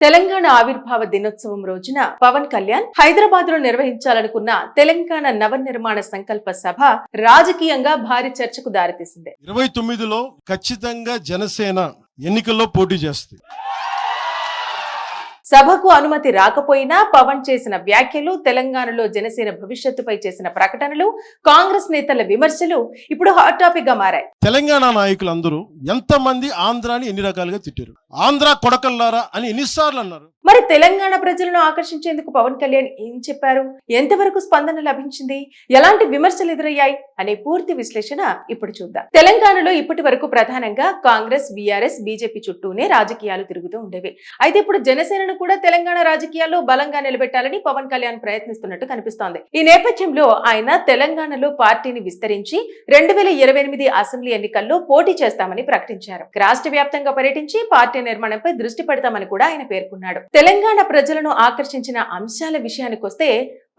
తెలంగాణ ఆవిర్భావ దినోత్సవం రోజున పవన్ కళ్యాణ్ హైదరాబాద్ లో నిర్వహించాలనుకున్న తెలంగాణ నవనిర్మాణ సంకల్ప సభ రాజకీయంగా భారీ చర్చకు దారితీసింది. 29లో ఖచ్చితంగా జనసేన ఎన్నికల్లో పోటీ చేస్తుంది. సభకు అనుమతి రాకపోయినా పవన్ చేసిన వ్యాఖ్యలు, తెలంగాణలో జనసేన భవిష్యత్తుపై చేసిన ప్రకటనలు, కాంగ్రెస్ నేతల విమర్శలు ఇప్పుడు హాట్ టాపిక్ గా మారాయి. తెలంగాణ నాయకులందరూ ఎంతమంది ఆంధ్రాని ఎన్ని రకాలుగా తిట్టారు. ఆంధ్ర కొడకల్లారా అని ఎన్నిసార్లు అన్నారు. మరి తెలంగాణ ప్రజలను ఆకర్షించేందుకు పవన్ కళ్యాణ్ ఏం చెప్పారు, ఎంతవరకు స్పందన లభించింది, ఎలాంటి విమర్శలు ఎదురయ్యాయి అనే పూర్తి విశ్లేషణ ఇప్పుడు చూద్దాం. తెలంగాణలో ఇప్పటి వరకు ప్రధానంగా కాంగ్రెస్, బీఆర్ఎస్, బీజేపీ చుట్టూనే రాజకీయాలు తిరుగుతూ ఉండేవి. అయితే ఇప్పుడు జనసేనను కూడా తెలంగాణ రాజకీయాల్లో బలంగా నిలబెట్టాలని పవన్ కళ్యాణ్ ప్రయత్నిస్తున్నట్టు కనిపిస్తోంది. ఈ నేపథ్యంలో ఆయన తెలంగాణలో పార్టీని విస్తరించి 2028 అసెంబ్లీ ఎన్నికల్లో పోటీ చేస్తామని ప్రకటించారు. రాష్ట్ర వ్యాప్తంగా పర్యటించి పార్టీ నిర్మాణంపై దృష్టి పెడతామని కూడా ఆయన పేర్కొన్నాడు. తెలంగాణ ప్రజలను ఆకర్షించిన అంశాల విషయానికొస్తే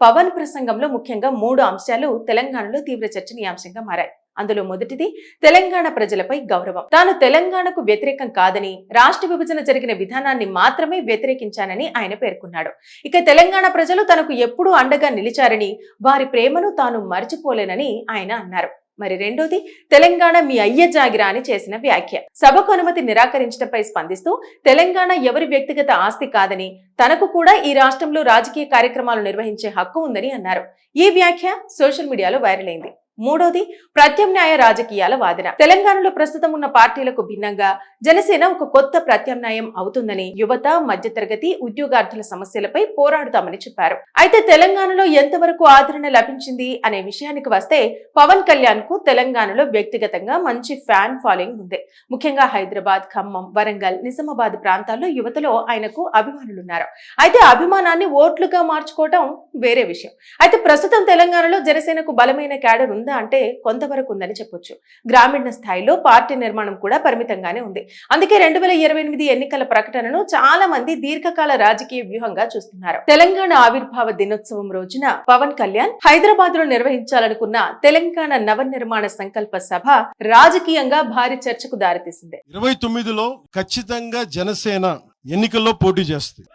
పవన్ ప్రసంగంలో ముఖ్యంగా 3 అంశాలు తెలంగాణలో తీవ్ర చర్చనీయాంశంగా మారాయి. అందులో మొదటిది తెలంగాణ ప్రజలపై గౌరవం. తాను తెలంగాణకు వ్యతిరేకం కాదని, రాష్ట్ర విభజన జరిగిన విధానాన్ని మాత్రమే వ్యతిరేకించానని ఆయన పేర్కొన్నాడు. ఇక తెలంగాణ ప్రజలు తనకు ఎప్పుడూ అండగా నిలిచారని, వారి ప్రేమను తాను మర్చిపోలేనని ఆయన అన్నారు. మరి రెండోది తెలంగాణ మీ అయ్య జాగిరా అని చేసిన వ్యాఖ్య. సభకు అనుమతి నిరాకరించడంపై స్పందిస్తూ తెలంగాణ ఎవరి వ్యక్తిగత ఆస్తి కాదని, తనకు కూడా ఈ రాష్ట్రంలో రాజకీయ కార్యక్రమాలు నిర్వహించే హక్కు ఉందని అన్నారు. ఈ వ్యాఖ్య సోషల్ మీడియాలో వైరల్ అయింది. మూడోది ప్రత్యామ్నాయ రాజకీయాల వాదన. తెలంగాణలో ప్రస్తుతం ఉన్న పార్టీలకు భిన్నంగా జనసేన ఒక కొత్త ప్రత్యామ్నాయం అవుతుందని, యువత, మధ్యతరగతి, ఉద్యోగార్థుల సమస్యలపై పోరాడుతామని చెప్పారు. అయితే తెలంగాణలో ఎంతవరకు ఆదరణ లభించింది అనే విషయానికి వస్తే పవన్ కళ్యాణ్ కు తెలంగాణలో వ్యక్తిగతంగా మంచి ఫ్యాన్ ఫాలోయింగ్ ఉంది. ముఖ్యంగా హైదరాబాద్, ఖమ్మం, వరంగల్, నిజామాబాద్ ప్రాంతాల్లో యువతలో ఆయనకు అభిమానులున్నారు. అయితే అభిమానాన్ని ఓట్లుగా మార్చుకోవటం వేరే విషయం. అయితే ప్రస్తుతం తెలంగాణలో జనసేనకు బలమైన క్యాడర్ ఉందా అంటే కొంతవరకు ఉందని చెప్పొచ్చు. గ్రామీణ స్థాయిలో పార్టీ నిర్మాణం కూడా పరిమితంగానే ఉంది. అందుకే 2028 ఎన్నికల ప్రకటనను చాలా మంది దీర్ఘకాల రాజకీయ వ్యూహంగా చూస్తున్నారు. తెలంగాణ ఆవిర్భావ దినోత్సవం రోజున పవన్ కళ్యాణ్ హైదరాబాద్ లో నిర్వహించాలనుకున్న తెలంగాణ నవనిర్మాణ సంకల్ప సభ రాజకీయంగా భారీ చర్చకు దారితీసింది. 29లో ఖచ్చితంగా జనసేన ఎన్నికల్లో పోటీ చేస్తుంది.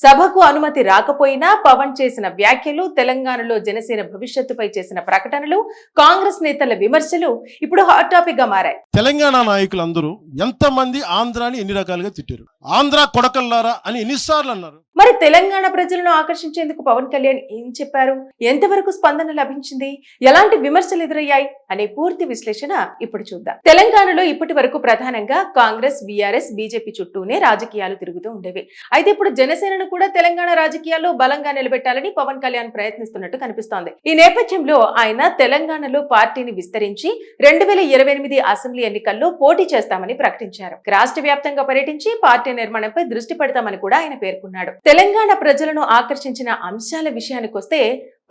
సభకు అనుమతి రాకపోయినా పవన్ చేసిన వ్యాఖ్యలు, తెలంగాణలో జనసేన భవిష్యత్తుపై చేసిన ప్రకటనలు, కాంగ్రెస్ నేతల విమర్శలు ఇప్పుడు హాట్ టాపిక్ గా మారాయి. తెలంగాణ నాయకులందరూ ఎంతమంది ఆంధ్రాని ఎన్ని రకాలుగా తిట్టారు. ఆంధ్ర కొడకల్లారా అని ఎన్నిసార్లు అన్నారు. మరి తెలంగాణ ప్రజలను ఆకర్షించేందుకు పవన్ కళ్యాణ్ ఏం చెప్పారు, ఎంతవరకు స్పందన లభించింది, ఎలాంటి విమర్శలు ఎదురయ్యాయి అనే పూర్తి విశ్లేషణ ఇప్పుడు చూద్దాం. తెలంగాణలో ఇప్పటి వరకు ప్రధానంగా కాంగ్రెస్, బీఆర్ఎస్, బీజేపీ చుట్టూనే రాజకీయాలు తిరుగుతూ ఉండేవి. అయితే ఇప్పుడు జనసేనను కూడా తెలంగాణ రాజకీయాల్లో బలంగా నిలబెట్టాలని పవన్ కళ్యాణ్ ప్రయత్నిస్తున్నట్టు కనిపిస్తోంది. ఈ నేపథ్యంలో ఆయన తెలంగాణలో పార్టీని విస్తరించి 2028 అసెంబ్లీ ఎన్నికల్లో పోటీ చేస్తామని ప్రకటించారు. రాష్ట్ర వ్యాప్తంగా పర్యటించి పార్టీ నిర్మాణంపై దృష్టి పెడతామని కూడా ఆయన పేర్కొన్నాడు. తెలంగాణ ప్రజలను ఆకర్షించిన అంశాల విషయానికొస్తే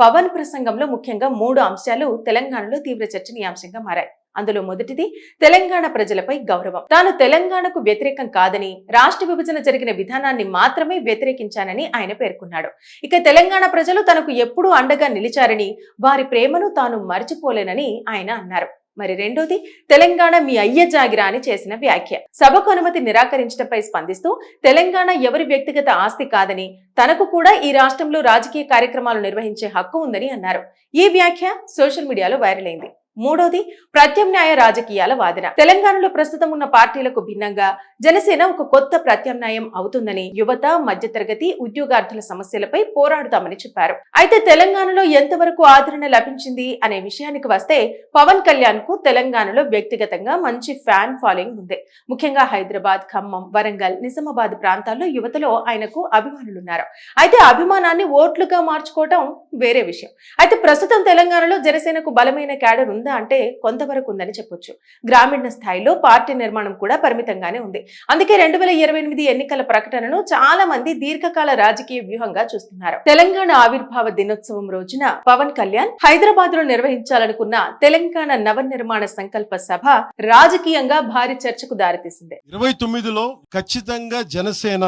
పవన్ ప్రసంగంలో ముఖ్యంగా 3 అంశాలు తెలంగాణలో తీవ్ర చర్చనీయాంశంగా మారాయి. అందులో మొదటిది తెలంగాణ ప్రజలపై గౌరవం. తాను తెలంగాణకు వ్యతిరేకం కాదని, రాష్ట్ర విభజన జరిగిన విధానాన్ని మాత్రమే వ్యతిరేకించానని ఆయన పేర్కొన్నాడు. ఇక తెలంగాణ ప్రజలు తనకు ఎప్పుడూ అండగా నిలిచారని, వారి ప్రేమను తాను మర్చిపోలేనని ఆయన అన్నారు. మరి రెండోది తెలంగాణ మీ అయ్య జాగిరా అని చేసిన వ్యాఖ్య. సభకు అనుమతి నిరాకరించడంపై స్పందిస్తూ తెలంగాణ ఎవరి వ్యక్తిగత ఆస్తి కాదని, తనకు కూడా ఈ రాష్ట్రంలో రాజకీయ కార్యక్రమాలు నిర్వహించే హక్కు ఉందని అన్నారు. ఈ వ్యాఖ్య సోషల్ మీడియాలో వైరల్ అయింది. మూడోది ప్రత్యామ్నాయ రాజకీయాల వాదన. తెలంగాణలో ప్రస్తుతం ఉన్న పార్టీలకు భిన్నంగా జనసేన ఒక కొత్త ప్రత్యామ్నాయం అవుతుందని, యువత, మధ్యతరగతి, ఉద్యోగార్థుల సమస్యలపై పోరాడుతామని చెప్పారు. అయితే తెలంగాణలో ఎంతవరకు ఆదరణ లభించింది అనే విషయానికి వస్తే పవన్ కళ్యాణ్ కు తెలంగాణలో వ్యక్తిగతంగా మంచి ఫ్యాన్ ఫాలోయింగ్ ఉంది. ముఖ్యంగా హైదరాబాద్, ఖమ్మం, వరంగల్, నిజామాబాద్ ప్రాంతాల్లో యువతలో ఆయనకు అభిమానులున్నారు. అయితే అభిమానాన్ని ఓట్లుగా మార్చుకోవటం వేరే విషయం. అయితే ప్రస్తుతం తెలంగాణలో జనసేనకు బలమైన క్యాడర్ ఉందా అంటే కొంతవరకు ఉందని చెప్పొచ్చు. గ్రామీణ స్థాయిలో పార్టీ నిర్మాణం కూడా పరిమితంగానే ఉంది. అందుకే 2028 ఎన్నికల ప్రకటనను చాలా మంది దీర్ఘకాల రాజకీయ వ్యూహంగా చూస్తున్నారు. తెలంగాణ ఆవిర్భావ దినోత్సవం రోజున పవన్ కళ్యాణ్ హైదరాబాద్ లో నిర్వహించాలనుకున్న తెలంగాణ నవనిర్మాణ సంకల్ప సభ రాజకీయంగా భారీ చర్చకు దారితీసింది. 29లో ఖచ్చితంగా జనసేన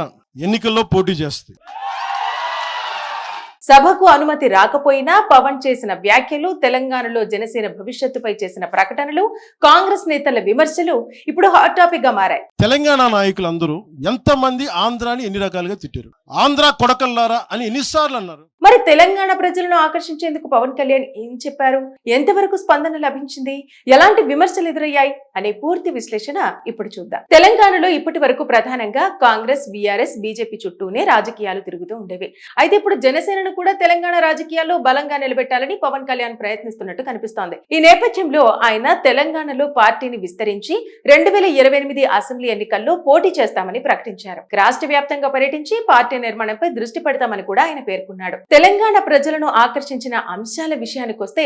ఎన్నికల్లో పోటీ చేస్తుంది. సభకు అనుమతి రాకపోయినా పవన్ చేసిన వ్యాఖ్యలు, తెలంగాణలో జనసేన భవిష్యత్తుపై చేసిన ప్రకటనలు, కాంగ్రెస్ నేతల విమర్శలు ఇప్పుడు హాట్ టాపిక్ గా మారాయి. తెలంగాణ నాయకులందరూ ఎంతమంది ఆంధ్రాని ఎన్ని రకాలుగా తిట్టారు. ఆంధ్ర కొడకల్లారా అని ఎన్నిసార్లు అన్నారు. మరి తెలంగాణ ప్రజలను ఆకర్షించేందుకు పవన్ కళ్యాణ్ ఏం చెప్పారు, ఎంతవరకు స్పందన లభించింది, ఎలాంటి విమర్శలు ఎదురయ్యాయి అనే పూర్తి విశ్లేషణ ఇప్పుడు చూద్దాం. తెలంగాణలో ఇప్పటి వరకు ప్రధానంగా కాంగ్రెస్, బీఆర్ఎస్, బీజేపీ చుట్టూనే రాజకీయాలు తిరుగుతూ ఉండేవి. అయితే ఇప్పుడు జనసేనను కూడా తెలంగాణ రాజకీయాల్లో బలంగా నిలబెట్టాలని పవన్ కళ్యాణ్ ప్రయత్నిస్తున్నట్టు కనిపిస్తోంది. ఈ నేపథ్యంలో ఆయన తెలంగాణలో పార్టీని విస్తరించి 2028 అసెంబ్లీ ఎన్నికల్లో పోటీ చేస్తామని ప్రకటించారు. రాష్ట్ర వ్యాప్తంగా పర్యటించి పార్టీ నిర్మాణంపై దృష్టి పెడతామని కూడా ఆయన పేర్కొన్నాడు. తెలంగాణ ప్రజలను ఆకర్షించిన అంశాల విషయానికొస్తే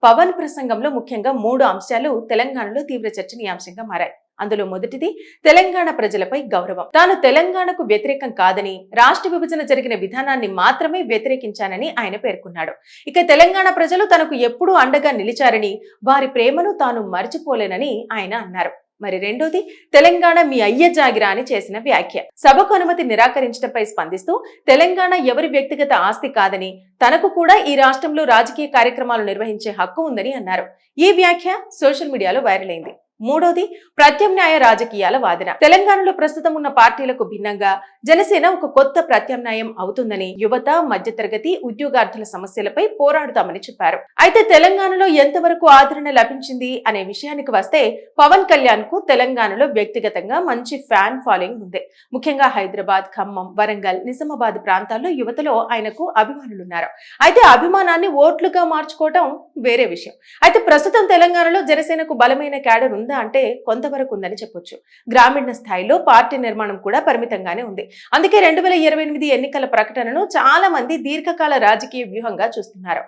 పవన్ ప్రసంగంలో ముఖ్యంగా 3 అంశాలు తెలంగాణలో తీవ్ర చర్చనీయాంశంగా మారాయి. అందులో మొదటిది తెలంగాణ ప్రజలపై గౌరవం. తాను తెలంగాణకు వ్యతిరేకం కాదని, రాష్ట్ర విభజన జరిగిన విధానాన్ని మాత్రమే వ్యతిరేకించానని ఆయన పేర్కొన్నాడు. ఇక తెలంగాణ ప్రజలు తనకు ఎప్పుడూ అండగా నిలిచారని, వారి ప్రేమను తాను మర్చిపోలేనని ఆయన అన్నారు. మరి రెండోది తెలంగాణ మీ అయ్య జాగిరా అని చేసిన వ్యాఖ్య. సభకు అనుమతి నిరాకరించడంపై స్పందిస్తూ తెలంగాణ ఎవరి వ్యక్తిగత ఆస్తి కాదని, తనకు కూడా ఈ రాష్ట్రంలో రాజకీయ కార్యక్రమాలు నిర్వహించే హక్కు ఉందని అన్నారు. ఈ వ్యాఖ్య సోషల్ మీడియాలో వైరల్ అయింది. మూడోది ప్రత్యామ్నాయ రాజకీయాల వాదన. తెలంగాణలో ప్రస్తుతం ఉన్న పార్టీలకు భిన్నంగా జనసేన ఒక కొత్త ప్రత్యామ్నాయం అవుతుందని, యువత, మధ్యతరగతి, ఉద్యోగార్థుల సమస్యలపై పోరాడుతామని చెప్పారు. అయితే తెలంగాణలో ఎంతవరకు ఆదరణ లభించింది అనే విషయానికి వస్తే పవన్ కళ్యాణ్ కు తెలంగాణలో వ్యక్తిగతంగా మంచి ఫ్యాన్ ఫాలోయింగ్ ఉంది. ముఖ్యంగా హైదరాబాద్, ఖమ్మం, వరంగల్, నిజామాబాద్ ప్రాంతాల్లో యువతలో ఆయనకు అభిమానులున్నారు. అయితే అభిమానాన్ని ఓట్లుగా మార్చుకోవటం వేరే విషయం. అయితే ప్రస్తుతం తెలంగాణలో జనసేనకు బలమైన క్యాడర్ ఉందా అంటే కొంతవరకు ఉందని చెప్పొచ్చు. గ్రామీణ స్థాయిలో పార్టీ నిర్మాణం కూడా పరిమితంగానే ఉంది. అందుకే 2028 ఎన్నికల ప్రకటనను చాలా మంది దీర్ఘకాల రాజకీయ వ్యూహంగా చూస్తున్నారు.